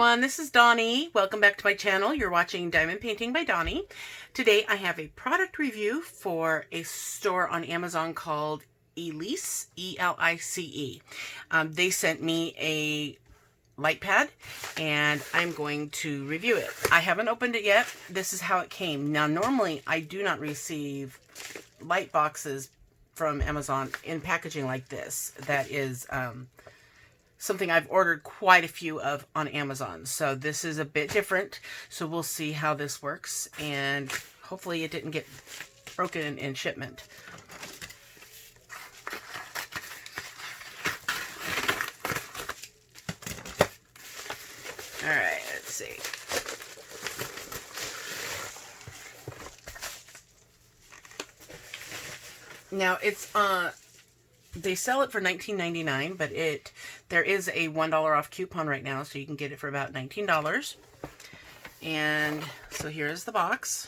everyone, this is Donnie. Welcome back to my channel. You're watching Diamond Painting by Donnie. Today I have a product review for a store on Amazon called Elice, E-L-I-C-E. They sent me a light pad and I'm going to review it. I haven't opened it yet. This is how it came. Now normally I do not receive light boxes from Amazon in packaging like this. That is something I've ordered quite a few of on Amazon. So this is a bit different. So we'll see how this works. And hopefully it didn't get broken in shipment. All right, let's see. Now it's they sell it for $19.99, but there is a $1 off coupon right now, so you can get it for about $19. And so here's the box.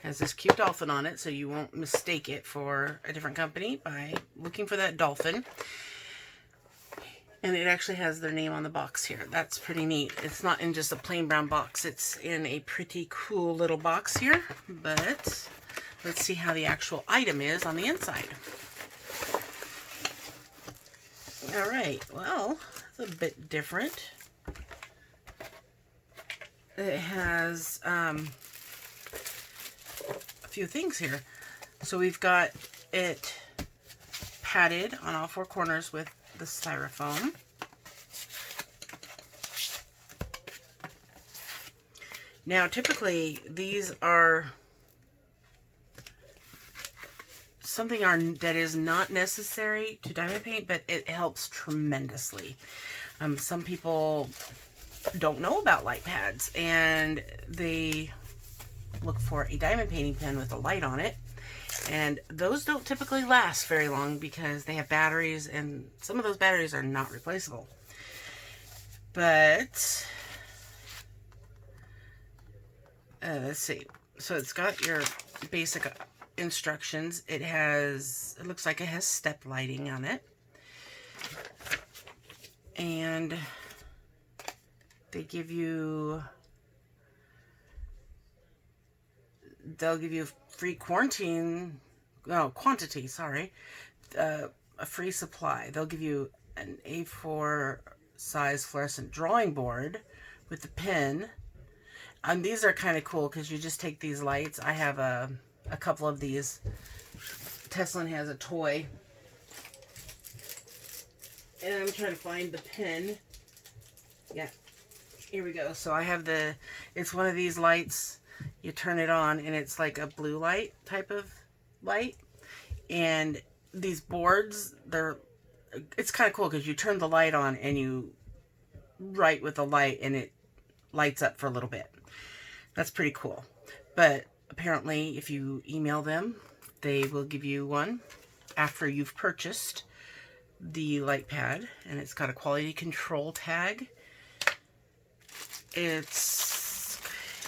Has this cute dolphin on it, so you won't mistake it for a different company by looking for that dolphin. And it actually has their name on the box here. That's pretty neat. It's not in just a plain brown box. It's in a pretty cool little box here. But let's see how the actual item is on the inside. All right, well, it's a bit different. It has a few things here. So we've got it padded on all four corners with the styrofoam. Now, typically, these are something that is not necessary to diamond paint, but it helps tremendously. Some people don't know about light pads, and they look for a diamond painting pen with a light on it, and those don't typically last very long because they have batteries, and some of those batteries are not replaceable. But let's see. So it's got your basic instructions. It looks like it has step lighting on it, and they'll give you free quantity, sorry, a free supply. They'll give you an A4 size fluorescent drawing board with the pen. And these are kind of cool because you just take these lights. I have a couple of these. Tesslynn has a toy. And I'm trying to find the pen. Yeah, here we go. So I have it's one of these lights. You turn it on and it's like a blue light type of light. And these boards, it's kind of cool because you turn the light on and you write with the light and it lights up for a little bit. That's pretty cool. But apparently, if you email them, they will give you one after you've purchased the light pad, and it's got a quality control tag. It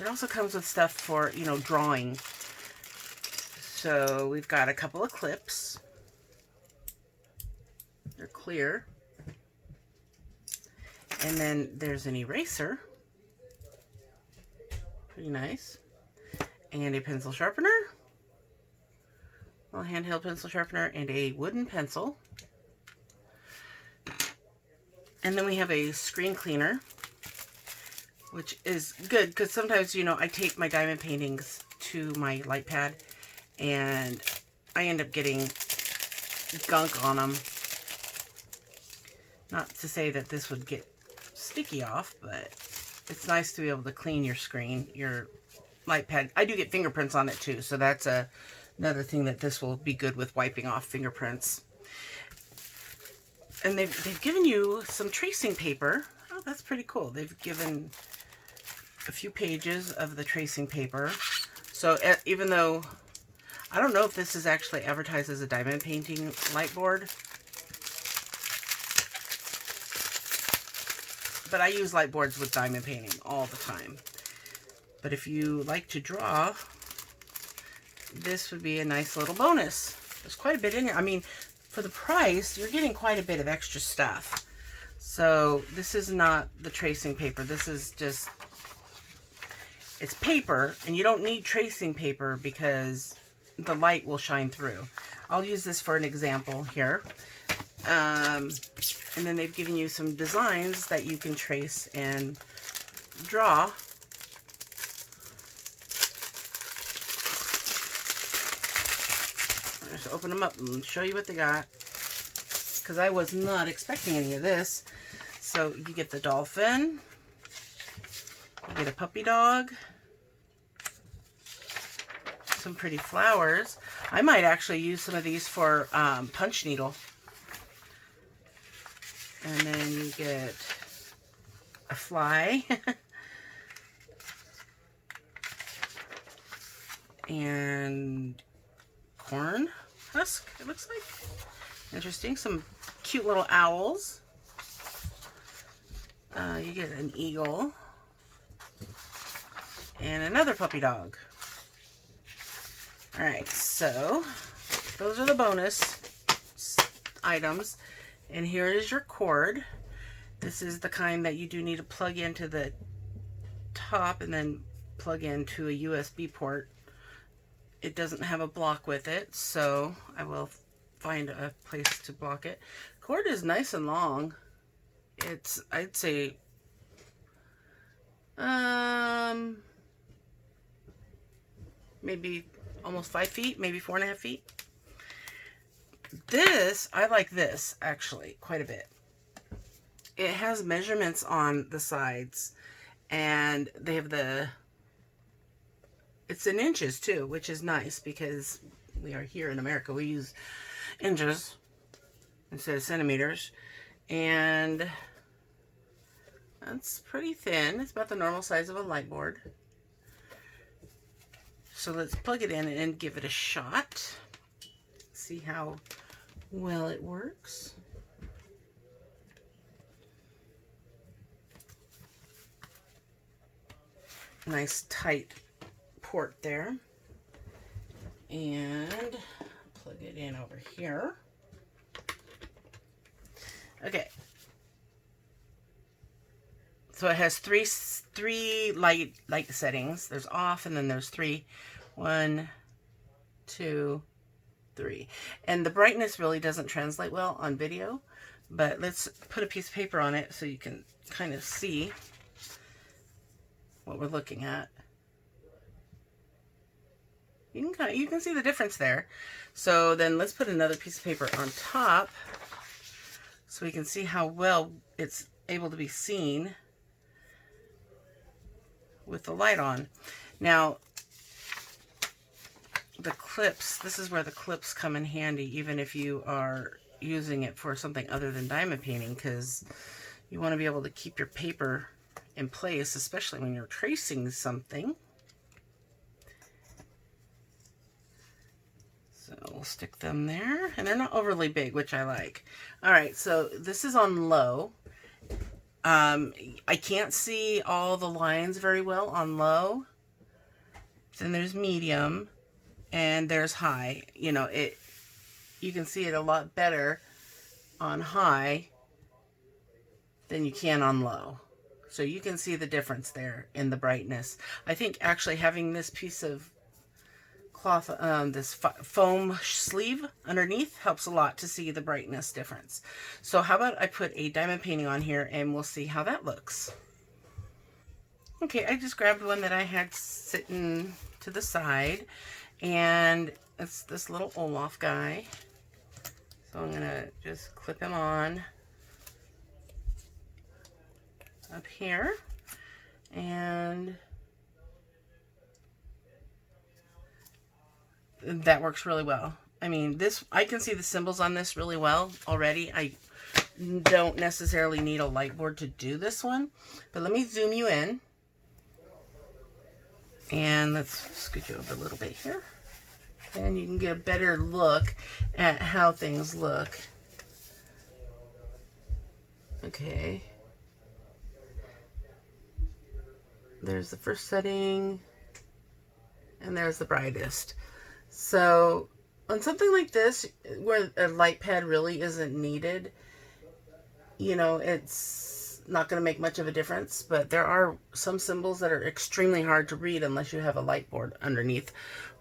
also comes with stuff for, drawing. So we've got a couple of clips. They're clear. And then there's an eraser. Pretty nice. And a pencil sharpener, a handheld pencil sharpener, and a wooden pencil. And then we have a screen cleaner, which is good because sometimes, I tape my diamond paintings to my light pad and I end up getting gunk on them. Not to say that this would get sticky off, but it's nice to be able to clean your screen, your light pad. I do get fingerprints on it too, so that's another thing that this will be good with, wiping off fingerprints. And they've given you some tracing paper. Oh, that's pretty cool. They've given a few pages of the tracing paper. So even though I don't know if this is actually advertised as a diamond painting light board, but I use light boards with diamond painting all the time. But if you like to draw, this would be a nice little bonus. There's quite a bit in here. I mean, for the price, you're getting quite a bit of extra stuff. So this is not the tracing paper. This is just, it's paper, and you don't need tracing paper because the light will shine through. I'll use this for an example here. And then they've given you some designs that you can trace and draw. Just open them up and show you what they got, because I was not expecting any of this. So you get the dolphin, you get a puppy dog, some pretty flowers. I might actually use some of these for punch needle. And then you get a fly. And corn husk, it looks like. Interesting. Some cute little owls. You get an eagle. And another puppy dog. Alright, so those are the bonus items. And here is your cord. This is the kind that you do need to plug into the top and then plug into a USB port. It doesn't have a block with it, so I will find a place to block it. Cord is nice and long. It's, I'd say, maybe almost 5 feet, maybe 4.5 feet. This, I like this actually quite a bit. It has measurements on the sides, and they have it's in inches too, which is nice because we are here in America. We use inches instead of centimeters, and that's pretty thin. It's about the normal size of a light board. So let's plug it in and give it a shot. See how well it works. Nice tight port there. And plug it in over here. Okay. So it has three light settings. There's off, and then there's 3. 1, 2, 3. And the brightness really doesn't translate well on video, but let's put a piece of paper on it so you can kind of see what we're looking at. You can see the difference there. So then let's put another piece of paper on top so we can see how well it's able to be seen with the light on. Now, the clips, this is where the clips come in handy, even if you are using it for something other than diamond painting, because you want to be able to keep your paper in place, especially when you're tracing something. So we'll stick them there, and they're not overly big, which I like. All right, so this is on low. I can't see all the lines very well on low. Then there's medium, and there's high. You know, you can see it a lot better on high than you can on low. So you can see the difference there in the brightness. I think actually having this piece of cloth, this foam sleeve underneath helps a lot to see the brightness difference. So how about I put a diamond painting on here and we'll see how that looks. Okay, I just grabbed one that I had sitting to the side, and it's this little Olaf guy. So I'm gonna just clip him on up here, and that works really well. I mean, I can see the symbols on this really well already. I don't necessarily need a light board to do this one, but let me zoom you in. And let's scoot you over a little bit here. And you can get a better look at how things look. Okay. There's the first setting. And there's the brightest. So on something like this, where a light pad really isn't needed, you know, it's not going to make much of a difference, but there are some symbols that are extremely hard to read unless you have a light board underneath.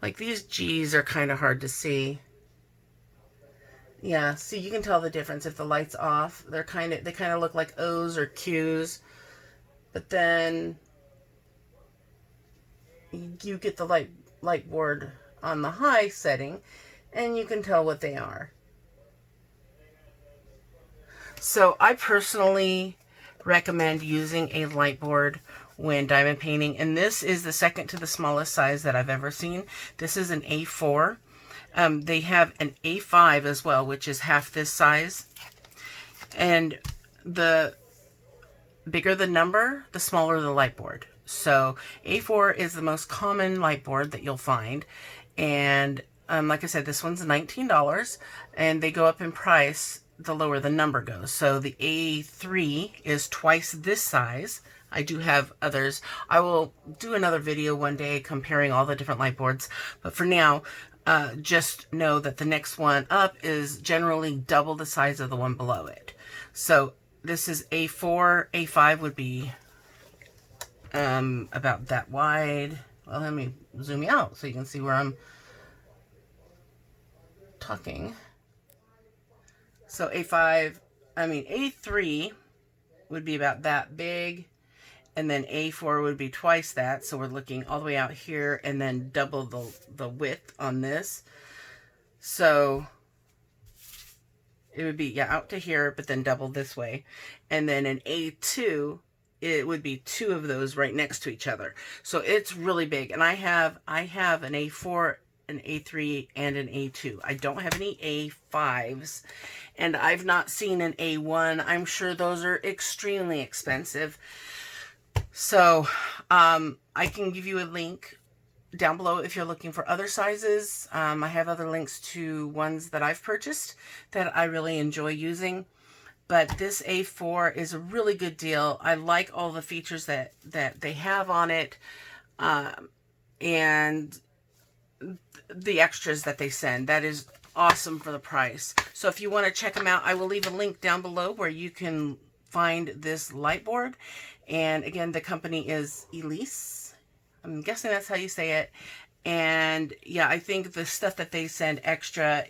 Like these G's are kind of hard to see. Yeah, see, you can tell the difference if the light's off. They kind of look like O's or Q's. But then you get the light board on the high setting and you can tell what they are. So I personally recommend using a light board when diamond painting, and this is the second to the smallest size that I've ever seen. This is an A4. They have an A5 as well, which is half this size. And the bigger the number, the smaller the light board. So A4 is the most common light board that you'll find. And like I said, this one's $19, and they go up in price the lower the number goes. So the A3 is twice this size. I do have others. I will do another video one day comparing all the different light boards. But for now, just know that the next one up is generally double the size of the one below it. So this is A4. A5 would be about that wide. Well, let me zoom you out so you can see where I'm talking. So A3 would be about that big, and then A4 would be twice that. So we're looking all the way out here and then double the width on this. So it would be, yeah, out to here, but then double this way. And then an A2, it would be two of those right next to each other. So it's really big. And I have an A4, an A3, and an A2. I don't have any A5s, and I've not seen an A1. I'm sure those are extremely expensive. So I can give you a link down below if you're looking for other sizes. I have other links to ones that I've purchased that I really enjoy using. But this A4 is a really good deal. I like all the features that they have on it, and the extras that they send. That is awesome for the price. So if you want to check them out, I will leave a link down below where you can find this light board. And again, the company is Elise. I'm guessing that's how you say it. And yeah, I think the stuff that they send extra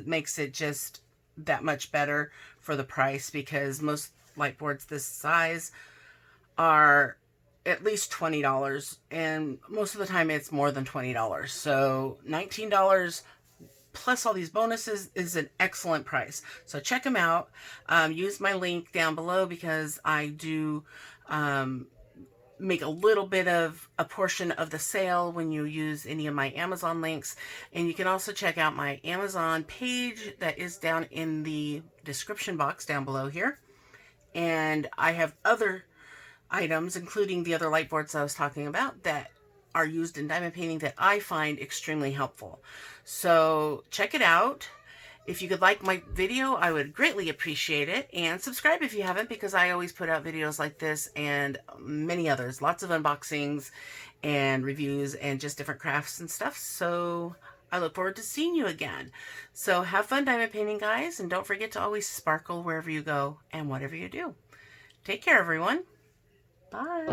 makes it just that much better for the price, because most light boards this size are at least $20, and most of the time it's more than $20. So $19 plus all these bonuses is an excellent price. So check them out. Use my link down below, because I do make a little bit of a portion of the sale when you use any of my Amazon links. And you can also check out my Amazon page that is down in the description box down below here. And I have other items, including the other light boards I was talking about, that are used in diamond painting that I find extremely helpful. So check it out. If you could like my video, I would greatly appreciate it. And subscribe if you haven't, because I always put out videos like this and many others. Lots of unboxings and reviews and just different crafts and stuff. So I look forward to seeing you again. So have fun diamond painting, guys. And don't forget to always sparkle wherever you go and whatever you do. Take care, everyone. Bye.